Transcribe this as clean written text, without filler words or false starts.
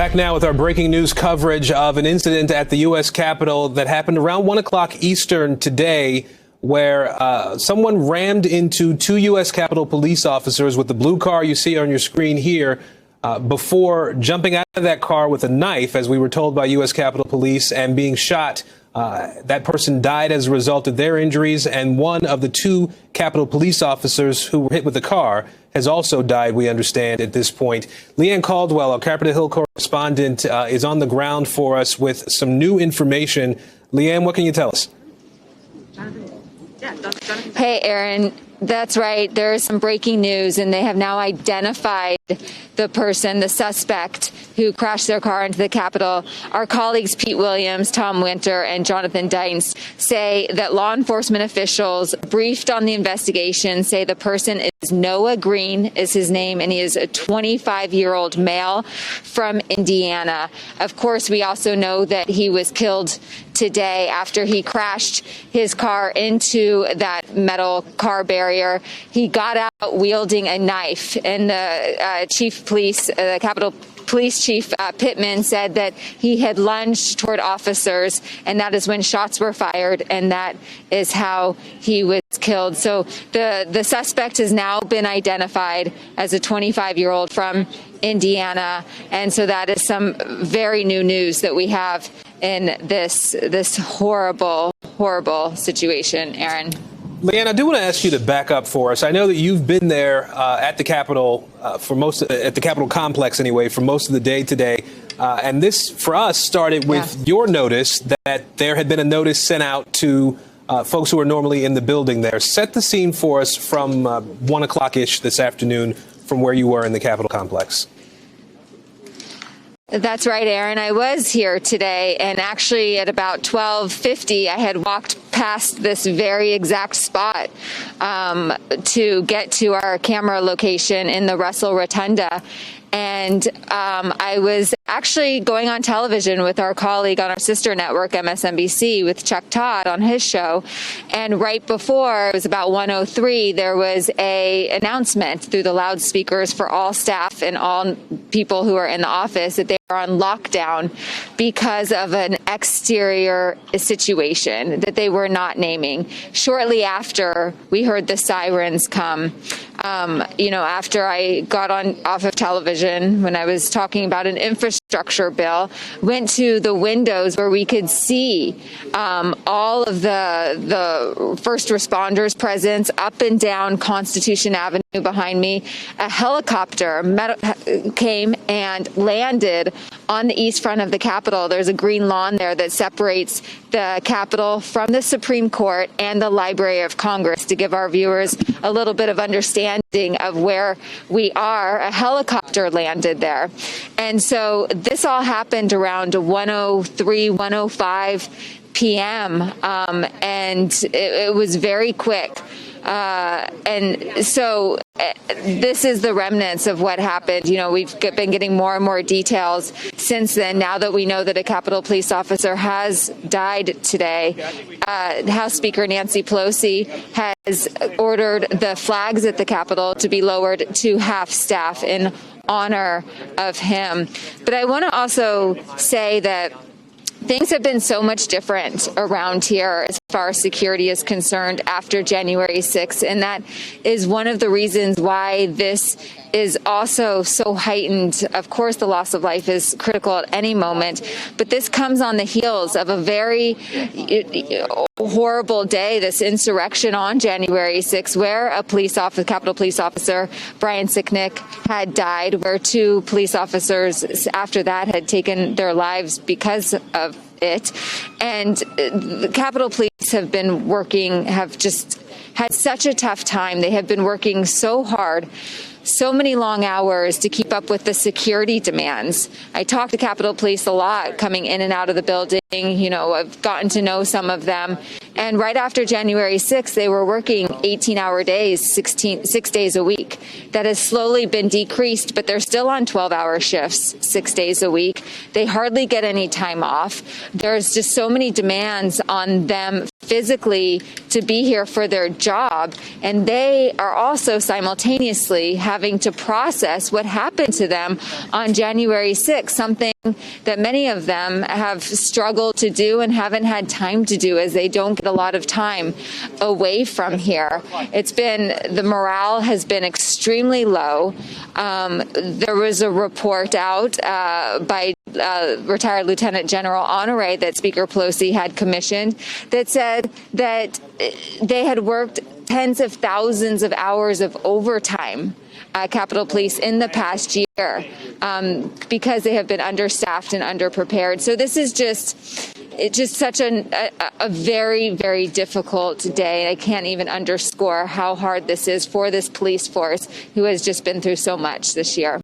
Back now with our breaking news coverage of an incident at the U.S. Capitol that happened around 1 o'clock Eastern today, where someone rammed into two U.S. Capitol police officers with the blue car you see on your screen here before jumping out of that car with a knife, as we were told by U.S. Capitol Police, and being shot. That person died as a result of their injuries, and one of the two Capitol Police officers who were hit with the car has also died, we understand, at this point. Leanne Caldwell, our Capitol Hill correspondent, is on the ground for us with some new information. Leanne, what can you tell us? Hey, Aaron. That's right. There is some breaking news, and they have now identified the person, the suspect, who crashed their car into the Capitol. Our colleagues Pete Williams, Tom Winter, and Jonathan Dines say that law enforcement officials briefed on the investigation say the person is Noah Green, is his name, and he is a 25-year-old male from Indiana. Of course, we also know that he was killed today after he crashed his car into that metal car barrier. He got out wielding a knife, and the chief police, the Capitol Police Chief Pittman, said that he had lunged toward officers, and that is when shots were fired, and that is how he was killed. So the suspect has now been identified as a 25-year-old from Indiana, and so that is some very new news that we have in this horrible situation, Aaron. Leanne, I do want to ask you to back up for us. I know that you've been there at the Capitol at the Capitol complex anyway, for most of the day today. And this, for us, started with your notice that there had been a notice sent out to folks who are normally in the building there. Set the scene for us from 1 o'clock-ish this afternoon from where you were in the Capitol complex. That's right, Aaron. I was here today, and actually at about 12:50, I had walked past this very exact spot to get to our camera location in the Russell Rotunda. And I was actually going on television with our colleague on our sister network, MSNBC, with Chuck Todd on his show. And right before, it was about 1:03, there was a announcement through the loudspeakers for all staff and all people who are in the office that they are on lockdown because of an exterior situation that they were not naming. Shortly after, we heard the sirens come. After I got off of television, when I was talking about an infrastructure bill, went to the windows where we could see all of the first responders' presence up and down Constitution Avenue behind me. A helicopter came and landed on the east front of the Capitol. There's a green lawn there that separates the Capitol from the Supreme Court and the Library of Congress. To give our viewers a little bit of understanding of where we are, a helicopter landed there. And so this all happened around 1:03, 1:05 p.m. And it was very quick. And so this is the remnants of what happened. We've been getting more and more details since then, now that we know that a Capitol Police officer has died today. House Speaker Nancy Pelosi has ordered the flags at the Capitol to be lowered to half-staff in honor of him. But I want to also say that things have been so much different around here as far as security is concerned after January 6th, and that is one of the reasons why this is also so heightened. Of course, the loss of life is critical at any moment, but this comes on the heels of a very horrible day, this insurrection on January 6th, where a Capitol Police officer, Brian Sicknick, had died, where two police officers after that had taken their lives because of it. And the Capitol Police have just had such a tough time. They have been working so hard, so many long hours to keep up with the security demands. I talk to Capitol Police a lot coming in and out of the building. I've gotten to know some of them. And right after January 6th, they were working 18-hour days, 6 days a week. That has slowly been decreased, but they're still on 12-hour shifts, 6 days a week. They hardly get any time off. There's just so many demands on them physically to be here for their job, and they are also simultaneously having to process what happened to them on January 6th, something that many of them have struggled to do and haven't had time to do, as they don't get a lot of time away from here. The morale has been extremely low. There was a report out by retired Lieutenant General Honore that Speaker Pelosi had commissioned that said that they had worked tens of thousands of hours of overtime at Capitol Police in the past year because they have been understaffed and underprepared. So this is just such a very, very difficult day. I can't even underscore how hard this is for this police force who has just been through so much this year.